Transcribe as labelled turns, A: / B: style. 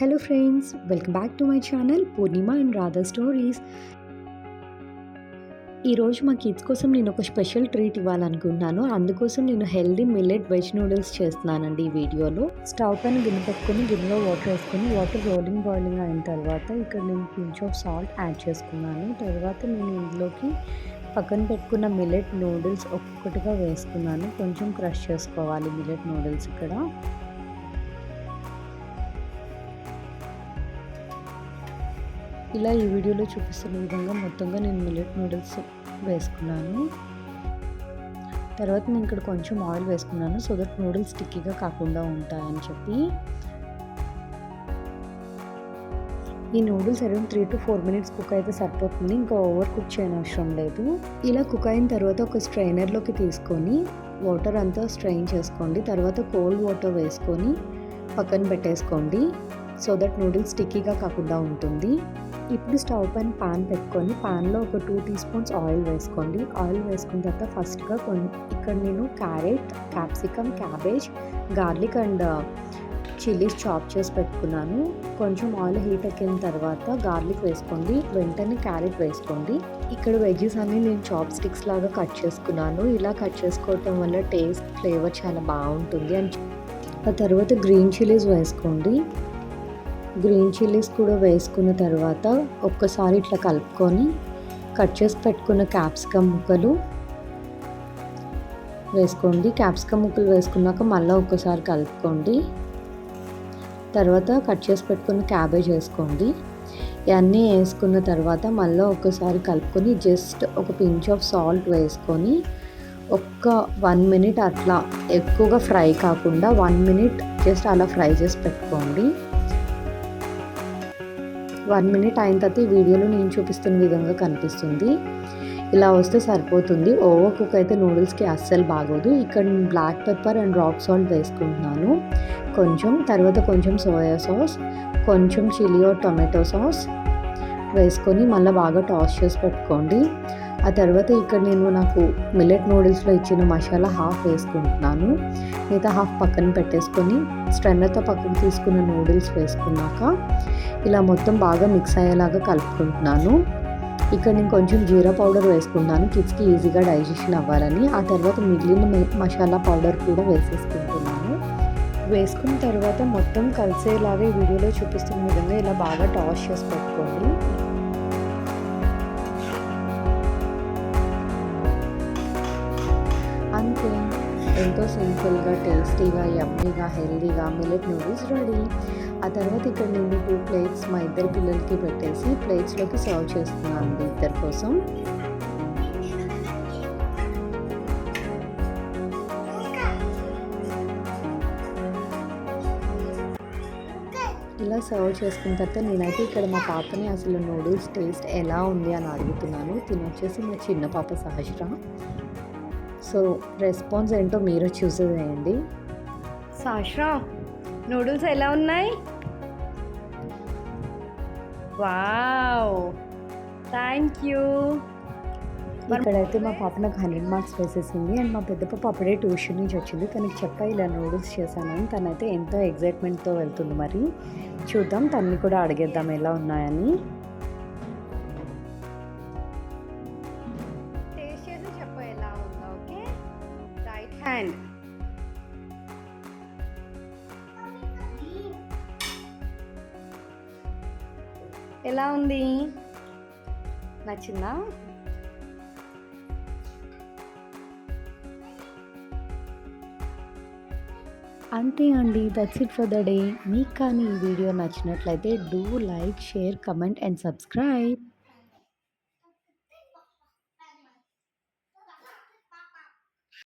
A: Hello friends, welcome back to my channel Purnima and Radha stories. ఈరోజు మా kids కోసం నేను ఒక స్పెషల్ ట్రీట్ ఇవ్వాలనుకుంటున్నాను. అందుకోసం నేను హెల్దీ మిల్లెట్ వెజ్ నూడిల్స్ చేస్తున్నానండి ఈ వీడియోలో. స్టవ్ పైన గిన్నె పెట్టుకొని గిన్నెలో వాటర్ వేసుకొని వాటర్ బాయిలింగ్ అయిన తర్వాత ఇక్కడ నేను పించ్ ఆఫ్ సాల్ట్ యాడ్ చేసుకున్నాను. తర్వాత నేను ఇందులోకి పక్కన పెట్టుకున్న మిల్లెట్ నూడిల్స్ ఒక్కొక్కటిగా వేసుకున్నాను. కొంచెం క్రష్ చేసుకోవాలి మిల్లెట్ నూడిల్స్ ఇక్కడ. ఇలా ఈ వీడియోలో చూపిస్తున్న విధంగా మొత్తంగా నేను మిల్లెట్ నూడిల్స్ వేసుకున్నాను. తర్వాత నేను ఇక్కడ కొంచెం ఆయిల్ వేసుకున్నాను సో దట్ నూడిల్స్ స్టిక్కీగా కాకుండా ఉంటాయని చెప్పి. ఈ noodles around 3 to 4 minutes cook అయితే సరిపోతుంది, ఇంకా ఓవర్ కుక్ చేయనవసరం లేదు. ఇలా కుక్ అయిన తర్వాత ఒక స్ట్రైనర్లోకి తీసుకొని వాటర్ అంతా స్ట్రెయిన్ చేసుకోండి. తర్వాత కోల్డ్ వాటర్ వేసుకొని పక్కన పెట్టేసుకోండి సో దట్ నూడిల్స్ స్టిక్కీగా కాకుండా ఉంటుంది. ఇప్పుడు స్టవ్ పైన పాన్ పెట్టుకొని పాన్లో ఒక 2 teaspoons ఆయిల్ వేసుకోండి. ఆయిల్ వేసుకున్న తర్వాత ఫస్ట్గా ఇక్కడ నేను carrot, capsicum, cabbage, garlic and chillies chop చేసి పెట్టుకున్నాను. కొంచెం ఆయిల్ హీట్ ఎక్కిన తర్వాత గార్లిక్ వేసుకోండి, వెంటనే క్యారెట్ వేసుకోండి. ఇక్కడ వెజ్జెస్ అన్నీ నేను చాప్ స్టిక్స్ లాగా కట్ చేసుకున్నాను. ఇలా కట్ చేసుకోవటం వల్ల టేస్ట్, ఫ్లేవర్ చాలా బాగుంటుంది. ఆ తర్వాత గ్రీన్ చిల్లీస్ వేసుకోండి. గ్రీన్ చిల్లీస్ కూడా వేసుకున్న తర్వాత ఒక్కసారి ఇట్లా కలుపుకొని కట్ చేసి పెట్టుకున్న క్యాప్సికమ్ ముక్కలు వేసుకోండి. క్యాప్సికమ్ ముక్కలు వేసుకున్నాక మళ్ళీ ఒక్కసారి కలుపుకోండి. తర్వాత కట్ చేసి పెట్టుకున్న క్యాబేజ్ వేసుకోండి. ఇవన్నీ వేసుకున్న తర్వాత మళ్ళీ ఒక్కసారి కలుపుకొని జస్ట్ ఒక పించ్ ఆఫ్ సాల్ట్ వేసుకొని ఒక్క 1 minute అట్లా, ఎక్కువగా ఫ్రై కాకుండా 1 minute జస్ట్ అలా ఫ్రై చేసి పెట్టుకోండి. 1 minute అయిన తర్వాత ఈ వీడియోలో నేను చూపిస్తున్న విధంగా కనిపిస్తుంది. ఇలా వస్తే సరిపోతుంది. ఓవర్ కుక్ అయితే నూడిల్స్కి అస్సలు బాగోదు. ఇక్కడ నేను black pepper and rock salt వేసుకుంటున్నాను కొంచెం. తర్వాత కొంచెం సోయా సాస్, కొంచెం చిల్లీ ఆర్ టొమాటో సాస్ వేసుకొని మళ్ళీ బాగా టాస్ చేసి పెట్టుకోండి. ఆ తర్వాత ఇక్కడ నేను నాకు మిల్లెట్ నూడిల్స్లో ఇచ్చిన మసాలా హాఫ్ వేసుకుంటున్నాను. మిగతా హాఫ్ పక్కన పెట్టేసుకొని స్ట్రైనర్తో పక్కన తీసుకున్న నూడిల్స్ వేసుకున్నాక ఇలా మొత్తం బాగా మిక్స్ అయ్యేలాగా కలుపుకుంటున్నాను. ఇక్కడ నేను కొంచెం జీరా పౌడర్ వేసుకున్నాను కిడ్స్కి ఈజీగా డైజెషన్ అవ్వాలని. ఆ తర్వాత మిగిలిన మసాలా పౌడర్ కూడా వేసేసుకుంటున్నాను. వేసుకున్న తర్వాత మొత్తం కలిసేలాగా ఈ వీడియోలో చూపిస్తున్న విధంగా ఇలా బాగా టాస్ చేసి పెట్టుకోండి. అంతే, ఎంతో సింపుల్గా, టేస్టీగా, యమ్మీగా, హెల్దీగా మిల్లెట్ నూడిల్స్ రెడీ. ఆ తర్వాత ఇక్కడ నేను 2 plates మా ఇద్దరు పిల్లలకి పెట్టేసి ప్లేట్స్లోకి సర్వ్ చేస్తున్నాను ఇద్దరి కోసం. ఇలా సర్వ్ చేసుకున్న తర్వాత నేనైతే ఇక్కడ మా పాపని అసలు నూడిల్స్ టేస్ట్ ఎలా ఉంది అని అడుగుతున్నాను. తినొచ్చేసి మా చిన్న పాప సహస్ర. సో రెస్పాన్స్ ఏంటో మీరు చూసేయండి.
B: సహస్ర, నూడిల్స్ ఎలా ఉన్నాయి? Wow, thank you.
A: ఇక్కడైతే మా పాప నాకు 100 marks వేసేసింది. అండ్ మా పెద్ద పాప అప్పుడే ట్యూషన్ నుంచి వచ్చింది. తనకి చెప్పా ఇలా నూడిల్స్ చేశానని. తనైతే ఎంతో ఎగ్జైట్మెంట్తో వెళ్తుంది. మరి చూద్దాం, తనని కూడా అడిగేద్దాం ఎలా ఉన్నాయని.
B: టేస్ట్ చేసి చెప్పు ఎలా ఉందో. Okay, right hand. ఎలా ఉంది? నచ్చిందా?
A: అంతే అండి, that's it for the day. మీకు కానీ ఈ వీడియో నచ్చినట్లయితే do like, share, comment and subscribe.